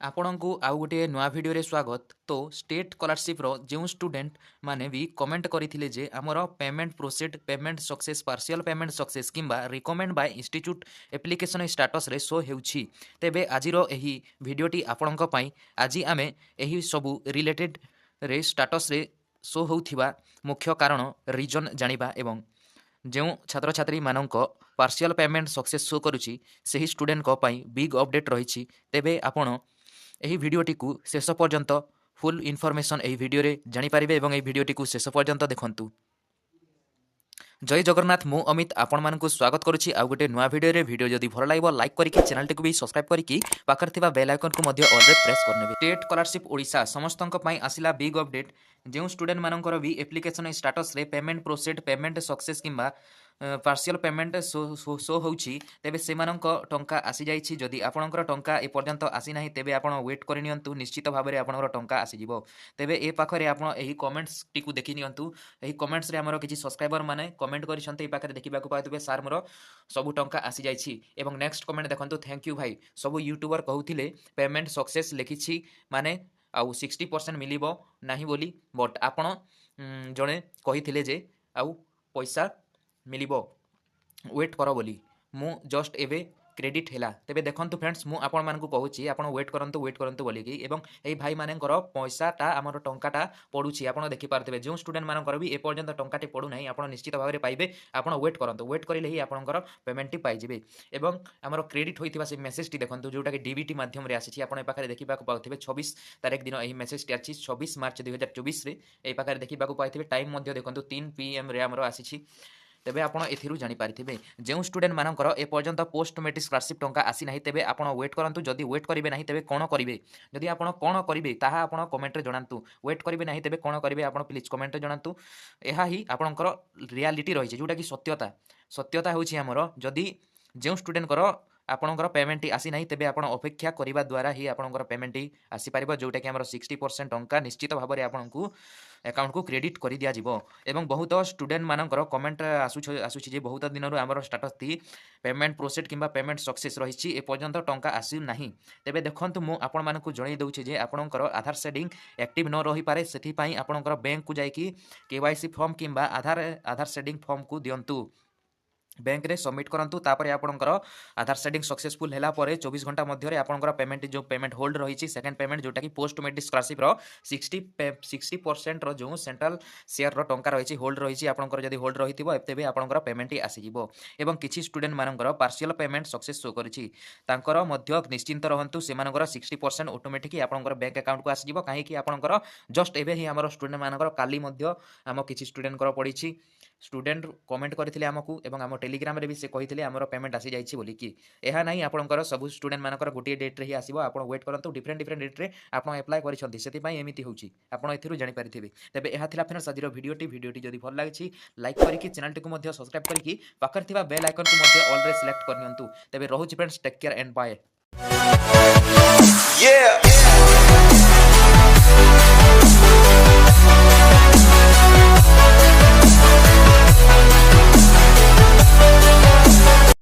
आपणको आउ गोटे नुआ भिडियो स्वागत। तो स्टेट स्कॉलरशिप रो जो स्टूडेंट माने भी कमेंट करथिले जे हमर payment proceed payment success partial payment success किंबा recommend by institute application status रे शो हेउछि। तेबे आजिरो एही भिडियोटी आपणको पई आजि आमे एही सबु रिलेटेड रे स्टेटस रे शो होउथिबा मुख्य कारण रीजन जानिबा एवं जो छात्र छात्री मानक पार्शियल पेमेंट सक्सेस शो करुछि सही स्टूडेंट को पई बिग अपडेट रहिछि। तेबे आपण ଏହି ଭିଡ଼ିଓଟିକୁ ଶେଷ ପର୍ଯ୍ୟନ୍ତ ଫୁଲ୍ ଇନଫର୍ମେସନ୍ ଏହି ଭିଡ଼ିଓରେ ଜାଣିପାରିବେ ଏବଂ ଏହି ଭିଡ଼ିଓଟିକୁ ଶେଷ ପର୍ଯ୍ୟନ୍ତ ଦେଖନ୍ତୁ। ଜୟ ଜଗନ୍ନାଥ, ମୁଁ ଅମିତ ଆପଣମାନଙ୍କୁ ସ୍ୱାଗତ କରୁଛି ଆଉ ଗୋଟେ ନୂଆ ଭିଡ଼ିଓରେ। ଭିଡ଼ିଓ ଯଦି ଭଲ ଲାଗିବ ଲାଇକ୍ କରିକି ଚ୍ୟାନେଲଟିକୁ ବି ସବସ୍କ୍ରାଇବ୍ କରିକି ପାଖରେ ଥିବା ବେଲ୍ ଆଇକନ୍କୁ ମଧ୍ୟ ଅଲରେ ପ୍ରେସ୍ କରିନେବେ। ଷ୍ଟେଟ୍ ସ୍କଲାରସିପ୍ ଓଡ଼ିଶା ସମସ୍ତଙ୍କ ପାଇଁ ଆସିଲା ବିଗ୍ ଅପଡେଟ୍। ଯେଉଁ ଷ୍ଟୁଡେଣ୍ଟ ମାନଙ୍କର ବି ଆପ୍ଲିକେସନ୍ ଷ୍ଟାଟସ୍ରେ ପେମେଣ୍ଟ ପ୍ରୋସିଡ୍ ପେମେଣ୍ଟ ସକ୍ସେସ୍ କିମ୍ବା ପାର୍ସିଆଲ୍ ପେମେଣ୍ଟ ଶୋ ହେଉଛି ତେବେ ସେମାନଙ୍କ ଟଙ୍କା ଆସିଯାଇଛି। ଯଦି ଆପଣଙ୍କର ଟଙ୍କା ଏପର୍ଯ୍ୟନ୍ତ ଆସିନାହିଁ ତେବେ ଆପଣ ୱେଟ୍ କରିନିଅନ୍ତୁ, ନିଶ୍ଚିତ ଭାବରେ ଆପଣଙ୍କର ଟଙ୍କା ଆସିଯିବ। ତେବେ ଏ ପାଖରେ ଆପଣ ଏହି କମେଣ୍ଟସଟିକୁ ଦେଖି ନିଅନ୍ତୁ। ଏହି କମେଣ୍ଟସରେ ଆମର କିଛି ସବସ୍କ୍ରାଇବର ମାନେ କମେଣ୍ଟ କରିଛନ୍ତି, ଏ ପାଖରେ ଦେଖିବାକୁ ପାଉଥିବେ ସାର୍ ମୋର ସବୁ ଟଙ୍କା ଆସିଯାଇଛି। ଏବଂ ନେକ୍ସଟ କମେଣ୍ଟ ଦେଖନ୍ତୁ, ଥ୍ୟାଙ୍କ ୟୁ ଭାଇ। ସବୁ ୟୁଟ୍ୟୁବର କହୁଥିଲେ ପେମେଣ୍ଟ ସକ୍ସେସ୍ ଲେଖିଛି ମାନେ ଆଉ 60% ମିଳିବ ନାହିଁ ବୋଲି, ବଟ୍ ଆପଣ ଜଣେ କହିଥିଲେ ଯେ ଆଉ ପଇସା मिलिबो वेट कर बोली मु जस्ट एवे क्रेडिट हैला। तेबे देखंतु फ्रेंड्स, मु आपण मानकु कहूची आपण वेट करंतु बोली कि एवं एई भाई मानेकर पैसाटा आमर टंकाटा पडुची आपण देखि पारथबे। जो स्टूडेंट मानकर भी ए पर्यंत टंकाटे पडु नाही आपण निश्चित भाव में पाइबे। आपण वेट करंतु, वेट करिले ही आपणकर पेमेंट टी पाइ जिवे। एवं आमर क्रेडिट होइतिबा से मेसेज टी देखंतु जोटा कि डीबीटी माध्यम रे आसीची। आपण ए पाखरे देखिबाकू पाउथिबे 26 तारिख दिन एही मेसेज टी आछि 26 मार्च 2024 रे। ए पाखरे देखिबाकू पाइथिबे टाइम मध्ये देखंतु 3 PM रे आमर आसीची। तेबे आपण एथिरु जानि पारिथिबे जो स्टूडेंट मानकर ए पर्यंत पोस्ट मेट्रिक स्कॉलरशिप टंका आसी नाही तेबे आपण वेट करंतु। जदि वेट करिवे नाही तेबे कोन करिवे, जदि आपण कोन करिवे ताहा आपण कमेंट रे जणांतु। वेट करिवे नाही तेबे कोन करिवे आपण प्लीज कमेंट रे जणांतु। एहा ही आपणकर रियलिटी रहिছে जोटा कि सत्यता होछि हमर। जदि जो स्टूडेंट कर आपणकर पेमेंट आसी नाही तेबे आपण अपेक्षा करिबा द्वारा ही आपणकर पेमेंट आसी परिबो, जोटा कि हमर 60% टंका निश्चित भाव में आपनकु अकाउंट को क्रेडिट कर दिया जिवो। एवं बहुत स्टूडेंट मानकर कमेंट आसुछि जे बहुत दिन हमर स्टेटस थी पेमेंट प्रोसेड किंबा पेमेंट सक्सेस रहिछि ए पर्यंत टंका आसी नाही। तेबे देखंतु मु आपण मानकु जणै दउछि जे आपणकर आधार सेटिंग एक्टिव न रही पारे, सेथि पई आपणकर बैंक को जाईकी केवाईसी फॉर्म किंबा आधार सेटिंग फॉर्म को दियंतु, बैंक रे सबमिट करंतु। तापरे आपणकर आधार सेटिंग सक्सेसफुल हैला परे 24 घंटा मध्य रे आपणकर पेमेंट जो पेमेंट होल्ड रहिछि सेकंड पेमेंट जोटा कि पोस्ट मेट्रिक स्कॉलरशिप रो 60% रो जो सेंट्रल शेयर रो टंका रहिछि होल्ड रहिछि। आपणकर जदि होल्ड रहिथिबो एतेबे आपणकर पेमेंट आसी जिवो। एवं किछि स्टूडेंट मानकर पार्शियल पेमेंट सक्सेस शो करिछि तांकर मध्य निश्चिंत रहंतु, सेमानकर 60% ऑटोमेटिक आपणकर बैंक अकाउंट को आसी जिवो। काहे कि आपणकर जस्ट एबे ही हमर स्टूडेंट मानकर काली मध्य हम किछि स्टूडेंट कर पडिछि। स्टूडेंट कमेंट करथिले हमकु एवं हम टेलीग्राम रे भी से कहिथिले हमर पेमेंट आसी जाइछि बोली कि एहा नाही आपणकर सब स्टूडेंट मानकर गोटे डेट रे ही आसीबो। आपण वेट करंतु, डिफरेंट डेट रे आपण अप्लाई करिसंती सेति पई एमिति होउछि आपण एथिरु जानि परिथिबे। तबे एहा थिला फ्रेंड्स आजिरो भिडियोटी जदि भल लागिछि लाइक करिकि चैनल टिकु मध्ये सब्सक्राइब करिकि पाखर थिबा बेल आइकन को मध्ये ऑल रे सिलेक्ट करनियंतु। तबे रहुछि friends, take care and bye.